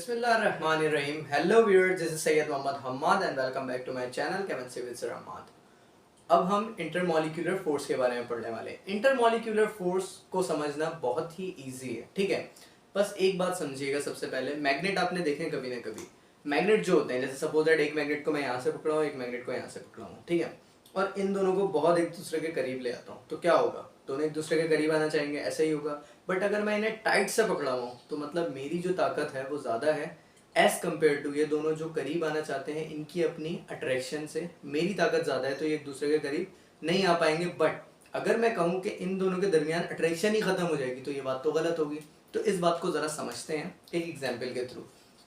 बिस्मिल्लाहिर्रहमानिर्रहीम। Hello viewers, this is Syed Mohammad Hammad and welcome back to my channel chemistry with sir Hammad. अब हम intermolecular force के बारे में पढ़ने वाले हैं। इंटरमॉलिक्यूलर फोर्स को समझना बहुत ही इजी है, ठीक है। बस एक बात समझिएगा, सबसे पहले मैग्नेट आपने देखे कभी ना कभी। मैग्नेट जो होते हैं, जैसे सपोज दैट एक मैग्नेट को मैं यहाँ से पकड़ा हूँ, एक मैग्नेट को यहाँ से पकड़ा हूँ, ठीक है, और इन दोनों को बहुत एक दूसरे के करीब ले आता हूँ, तो क्या होगा? दोनों एक दूसरे के करीब आना चाहेंगे, ऐसे ही होगा। बट अगर मैं इन्हें टाइट से पकड़ा हूँ तो मतलब मेरी जो ताकत है वो ज़्यादा है एज कम्पेयर टू ये दोनों जो करीब आना चाहते हैं, इनकी अपनी अट्रैक्शन से मेरी ताकत ज़्यादा है, तो ये एक दूसरे के करीब नहीं आ पाएंगे। बट अगर मैं कहूँ कि इन दोनों के दरमियान अट्रैक्शन ही खत्म हो जाएगी, तो ये बात तो गलत होगी। तो इस बात को ज़रा समझते हैं एक एग्जाम्पल के थ्रू।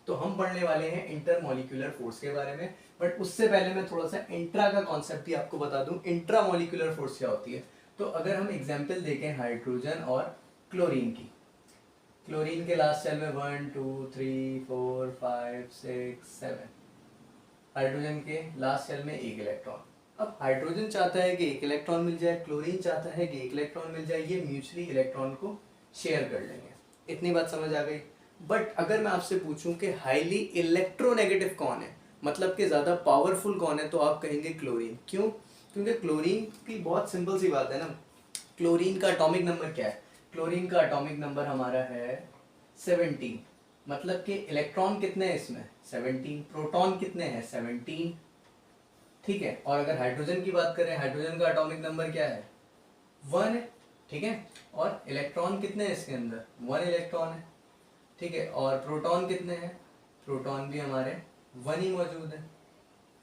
तो हम पढ़ने वाले हैं इंटरमॉलिक्यूलर फोर्स के बारे में, बट उससे पहले मैं थोड़ा सा इंट्रा का कॉन्सेप्ट भी आपको बता दूं। इंट्रामॉलिक्यूलर फोर्स क्या होती है? तो अगर हम एग्जाम्पल देखें हाइड्रोजन और क्लोरीन की, क्लोरीन के लास्ट सेल में 1 2 3 4 5 6 7, हाइड्रोजन के लास्ट सेल में एक इलेक्ट्रॉन। अब हाइड्रोजन चाहता है कि एक इलेक्ट्रॉन मिल जाए, क्लोरीन चाहता है कि एक इलेक्ट्रॉन मिल जाए, ये म्यूचुअली इलेक्ट्रॉन को शेयर कर लेंगे। इतनी बात समझ आ गई। बट अगर मैं आपसे पूछूं कि हाईली इलेक्ट्रोनेगेटिव कौन है, मतलब कि ज़्यादा पावरफुल कौन है, तो आप कहेंगे क्लोरीन। क्यों? क्योंकि क्लोरीन की बहुत सिंपल सी बात है ना, क्लोरीन का एटॉमिक नंबर क्या है? क्लोरीन का एटॉमिक नंबर हमारा है 17। मतलब कि इलेक्ट्रॉन कितने हैं इसमें? 17। प्रोटॉन कितने हैं? 17, ठीक है। और अगर हाइड्रोजन की बात करें, हाइड्रोजन का एटॉमिक नंबर क्या है? 1 है, ठीक है। और इलेक्ट्रॉन कितने हैं इसके अंदर? 1 इलेक्ट्रॉन है, ठीक है। और प्रोटॉन कितने हैं? प्रोटॉन भी हमारे 1 ही मौजूद है,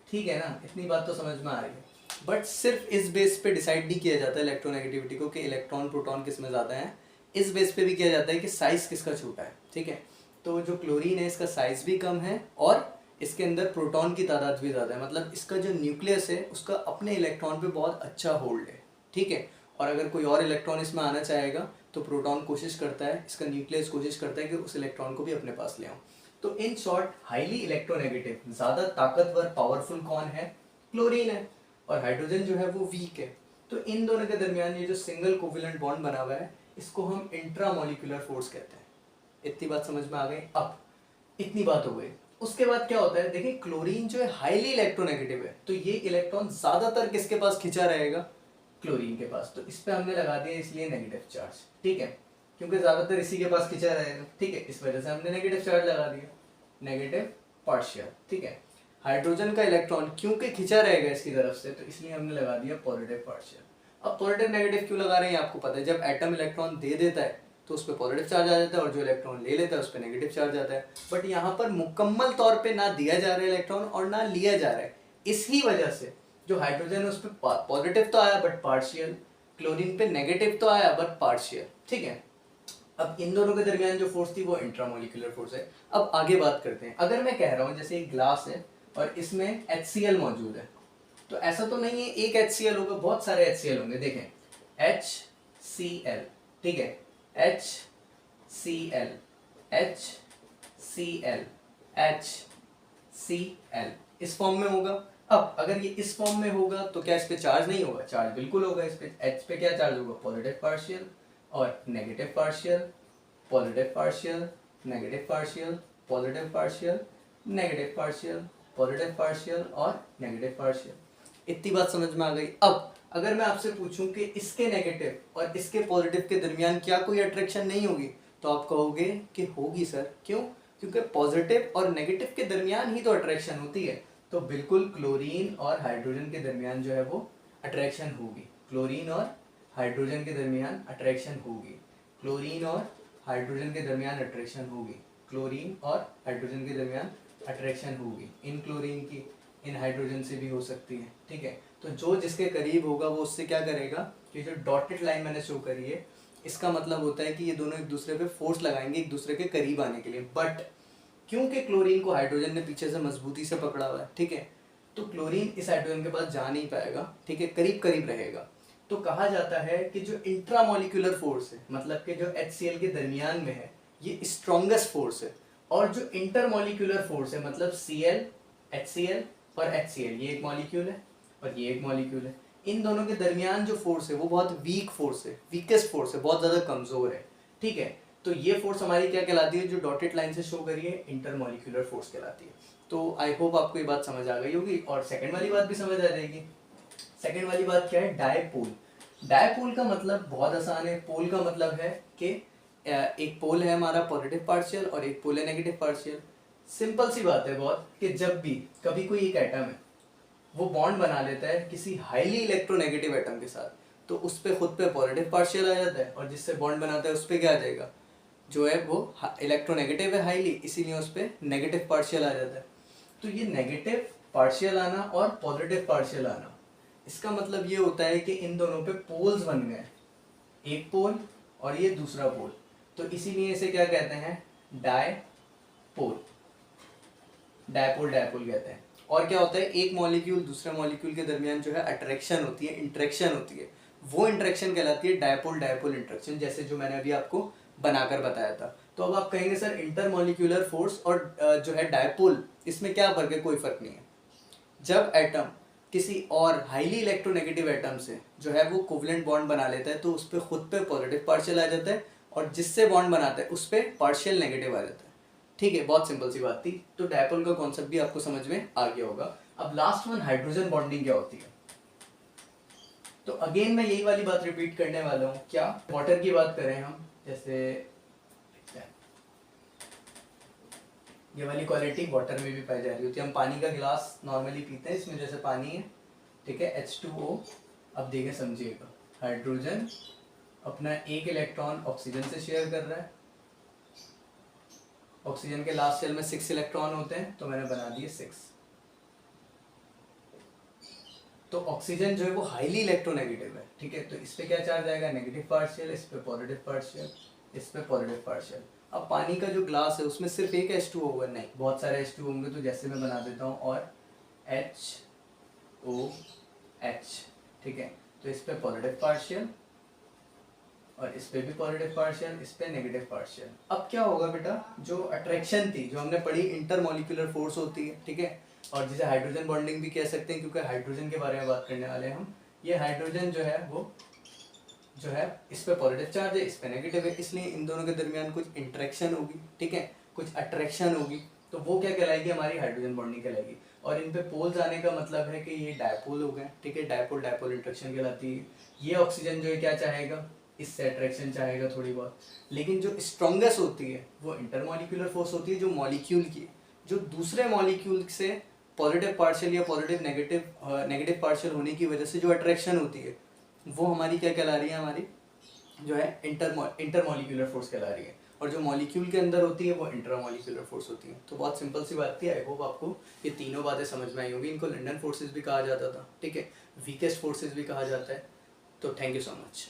ठीक है ना। इतनी बात तो समझ में आ रही है। बट सिर्फ इस बेस पे डिसाइड नहीं किया जाता इलेक्ट्रोनेगेटिविटी को कि इलेक्ट्रॉन प्रोटॉन किस में ज़्यादा है। इस बेस पे भी किया जाता है कि साइज किसका छोटा है, ठीक है। तो जो क्लोरीन है इसका साइज भी कम है और इसके अंदर प्रोटॉन की तादाद भी ज़्यादा है। मतलब इसका जो न्यूक्लियस है उसका अपने इलेक्ट्रॉन पे बहुत अच्छा होल्ड है, ठीक है। और अगर कोई और इलेक्ट्रॉन इसमें आना चाहेगा तो प्रोटॉन कोशिश करता है, इसका न्यूक्लियस कोशिश करता है कि उस इलेक्ट्रॉन को भी अपने पास ले आऊँ। तो इन शॉर्ट, हाईली इलेक्ट्रोनेगेटिव, ज़्यादा ताकतवर, पावरफुल कौन है? क्लोरीन है। और हाइड्रोजन जो है वो वीक है। तो इन दोनों के दरमियान ये जो सिंगल कोवेलेंट बॉन्ड बना हुआ है, इसको हम इंट्रामॉलिक्यूलर फोर्स कहते हैं। इतनी बात समझ में आ गई? अब इतनी बात हो गई, उसके बाद क्या होता है? देखिए, क्लोरीन जो है हाईली इलेक्ट्रोनेगेटिव है, तो ये इलेक्ट्रॉन ज्यादातर किसके पास खिंचा रहेगा? क्लोरीन के पास। तो इस पे हमने लगा दिया इसलिए नेगेटिव चार्ज, ठीक है, क्योंकि ज्यादातर इसी के पास खिंचा रहेगा, ठीक है। इस वजह से हमने नेगेटिव चार्ज लगा दिया, नेगेटिव पार्शियल, ठीक है। हाइड्रोजन का इलेक्ट्रॉन क्योंकि खिंचा रहेगा इसकी तरफ से, तो इसलिए हमने लगा दिया पॉजिटिव पार्शियल। अब पॉजिटिव नेगेटिव क्यों लगा रहे हैं आपको पता है, जब एटम इलेक्ट्रॉन दे देता है तो उस पर पॉजिटिव चार्ज आ जाता है और जो इलेक्ट्रॉन ले लेता है उस पर नेगेटिव चार्ज आता है। बट यहाँ पर मुकम्मल तौर पे ना दिया जा रहा है इलेक्ट्रॉन और ना लिया जा रहा है, इसी वजह से जो हाइड्रोजन है उस पर पॉजिटिव तो आया बट पार्शियल, क्लोरीन पे नेगेटिव तो आया बट पार्शियल, ठीक है। अब इन दोनों के दरमियान जो फोर्स थी वो इंट्रामोलिकुलर फोर्स है। अब आगे बात करते हैं। अगर मैं कह रहा हूँ जैसे एक ग्लास है और इसमें HCl मौजूद है, तो ऐसा तो नहीं है एक HCl होगा, बहुत सारे HCl होंगे। देखें, HCl, ठीक है, HCl, HCl, HCl इस फॉर्म में होगा। अब अगर ये इस फॉर्म में होगा तो क्या इस पे चार्ज नहीं होगा? चार्ज बिल्कुल होगा। इस पे H पे क्या चार्ज होगा? पॉजिटिव पार्शियल और negative partial, positive partial, negative partial, positive partial, negative partial, positive partial और नेगेटिव पार्शियल। इतनी बात समझ में आ गई। अब अगर मैं आपसे पूछूं कि इसके नेगेटिव और इसके पॉजिटिव के दरमियान क्या कोई अट्रैक्शन नहीं होगी, तो आप कहोगे कि होगी सर। क्यों? क्योंकि पॉजिटिव और नेगेटिव के दरमियान ही तो अट्रैक्शन होती है। तो बिल्कुल क्लोरीन और हाइड्रोजन के दरमियान जो है वो अट्रैक्शन होगी। क्लोरीन और हाइड्रोजन के दरमियान अट्रैक्शन होगी। क्लोरीन और हाइड्रोजन के दरमियान अट्रैक्शन होगी। क्लोरीन और हाइड्रोजन के दरमियान अट्रैक्शन होगी। इन क्लोरीन की इन हाइड्रोजन से भी हो सकती है, ठीक है। तो जो जिसके करीब होगा वो उससे क्या करेगा कि जो डॉटेड लाइन मैंने शो करी है, इसका मतलब होता है कि ये दोनों एक दूसरे पे फोर्स लगाएंगे एक दूसरे के करीब आने के लिए। बट क्योंकि क्लोरीन को हाइड्रोजन ने पीछे से मजबूती से पकड़ा हुआ है, ठीक है, तो क्लोरीन इस हाइड्रोजन के पास जा नहीं पाएगा, ठीक है, करीब करीब रहेगा। तो कहा जाता है कि जो इंट्रामोलिकुलर फोर्स है, मतलब कि जो HCl के दरमियान में है, ये स्ट्रॉन्गेस्ट फोर्स है। और जो इंटरमोलिकुलर फोर्स है, मतलब Cl, HCl और HCl, ये एक मॉलिक्यूल है और ये एक मॉलिक्यूल है, इन दोनों के दरमियान जो फोर्स है वो बहुत वीक फोर्स है, वीकेस्ट फोर्स है, बहुत ज़्यादा कमज़ोर है, ठीक है। तो ये फोर्स हमारी क्या कहलाती है, जो डॉटेड लाइन से शो करी है, इंटरमॉलिक्यूलर फोर्स कहलाती है। तो आई होप आपको ये बात समझ आ गई होगी और सेकंड वाली बात भी समझ आ जाएगी। सेकंड वाली बात क्या है, डायपोल। डायपोल का मतलब बहुत आसान है। पोल का मतलब है कि एक पोल है हमारा पॉजिटिव पार्शियल और एक पोल है नेगेटिव पार्शियल। सिंपल सी बात है बहुत कि जब भी कभी कोई एक एटम है वो बॉन्ड बना लेता है किसी हाईली इलेक्ट्रोनेगेटिव एटम के साथ, तो उस पर खुद पे पॉजिटिव पार्शियल आ जाता है और जिससे बॉन्ड बनाता है उस पर क्या आ जाएगा, जो है वो इलेक्ट्रोनेगेटिव है हाईली, इसीलिए उस पर नेगेटिव पार्शियल आ जाता है। तो ये नेगेटिव पार्शियल आना और पॉजिटिव पार्शियल आना, इसका मतलब ये होता है कि इन दोनों पे पोल्स बन गए, एक पोल और ये दूसरा पोल, तो इसीलिए इसे क्या कहते हैं, डायपोल। डायपोल डायपोल कहते हैं। और क्या होता है, एक मॉलिक्यूल दूसरे मॉलिक्यूल के दरमियान जो है अट्रैक्शन होती है, इंटरेक्शन होती है, वो इंटरेक्शन कहलाती है डायपोल डायपोल इंटरेक्शन, जैसे जो मैंने अभी आपको बनाकर बताया था। तो अब आप कहेंगे सर इंटरमॉलिक्यूलर फोर्स और जो है डायपोल, इसमें क्या फर्क है? कोई फर्क नहीं है। जब एटम किसी और हाईली इलेक्ट्रोनेगेटिव एटम से जो है वो कोवलेंट बॉन्ड बना लेता है तो उस पर खुद पे पॉजिटिव पार्शियल आ जाता है और जिससे बॉन्ड बनाता है उस पर पार्शियल नेगेटिव आ जाता है। ठीक है, बहुत सिंपल सी बात थी। तो डायपोल का कॉन्सेप्ट भी आपको समझ में आ गया होगा। अब लास्ट वन, हाइड्रोजन बॉन्डिंग क्या होती है। तो अगेन मैं यही वाली बात रिपीट करने वाला हूँ। क्या, वाटर की बात करें हम, जैसे ये वाली क्वालिटी वाटर में भी पाई जा रही होती है। हम पानी का गिलास नॉर्मली पीते हैं, इसमें जैसे पानी है, ठीक है, H2O। अब देखें, समझिएगा, हाइड्रोजन अपना एक इलेक्ट्रॉन ऑक्सीजन से शेयर कर रहा है। ऑक्सीजन के लास्ट शेल में 6 इलेक्ट्रॉन होते हैं, तो मैंने बना दिए 6। तो ऑक्सीजन जो है वो हाईली इलेक्ट्रोनेगेटिव है, ठीक है, तो इस पे क्या चार्ज आएगा, नेगेटिव पार्शियल, इस पे पॉजिटिव पार्शियल, इस पे पॉजिटिव पार्शियल। अब पानी का जो ग्लास है उसमें सिर्फ एक H2O होगा, नहीं, बहुत सारे H2O होंगे, तो जैसे मैं बना देता हूँ, और HOH, ठीक है, तो इस पे पॉजिटिव पार्शियल और इस पे भी पॉजिटिव पार्शियल, इस पे नेगेटिव पार्शियल। अब क्या होगा बेटा, जो अट्रैक्शन थी, जो हमने पढ़ी, इंटरमॉलिक्यूलर फोर्स होती है, ठीक है, और जिसे हाइड्रोजन बॉन्डिंग भी कह सकते हैं, क्योंकि हाइड्रोजन के बारे में बात करने वाले हैं हम। ये हाइड्रोजन जो है वो जो है इस पे पॉजिटिव चार्ज है, इस पे नेगेटिव है, इसलिए इन दोनों के दरमियान कुछ इंटरेक्शन होगी, ठीक है, कुछ अट्रैक्शन होगी, तो वो क्या कहलाएगी, हमारी हाइड्रोजन बॉन्डिंग कहलाएगी। और इन पे पोल्स आने का मतलब है कि ये डायपोल हो गए, ठीक है, डायपोल डायपोल इंटरेक्शन कहलाती है। ये ऑक्सीजन जो है क्या चाहेगा, इससे अट्रैक्शन चाहेगा थोड़ी बहुत, लेकिन जो स्ट्रॉन्गेस्ट होती है वो इंटरमॉलिक्यूलर फोर्स होती है, जो मॉलिक्यूल की, जो दूसरे मॉलिक्यूल से पॉजिटिव पार्शियल या पॉजिटिव नेगेटिव पार्शियल होने की वजह से जो अट्रैक्शन होती है वो हमारी क्या कहला रही है, हमारी जो है इंटरमॉलिक्यूलर फोर्स कहला रही है। और जो मॉलिक्यूल के अंदर होती है वो इंट्रामॉलिक्यूलर फोर्स होती है। तो बहुत सिंपल सी बात थी। आई होप आपको ये तीनों बातें समझ में आई होंगी। इनको लंडन फोर्सेस भी कहा जाता था, ठीक है, वीकेस्ट फोर्सेस भी कहा जाता है। तो थैंक यू सो मच।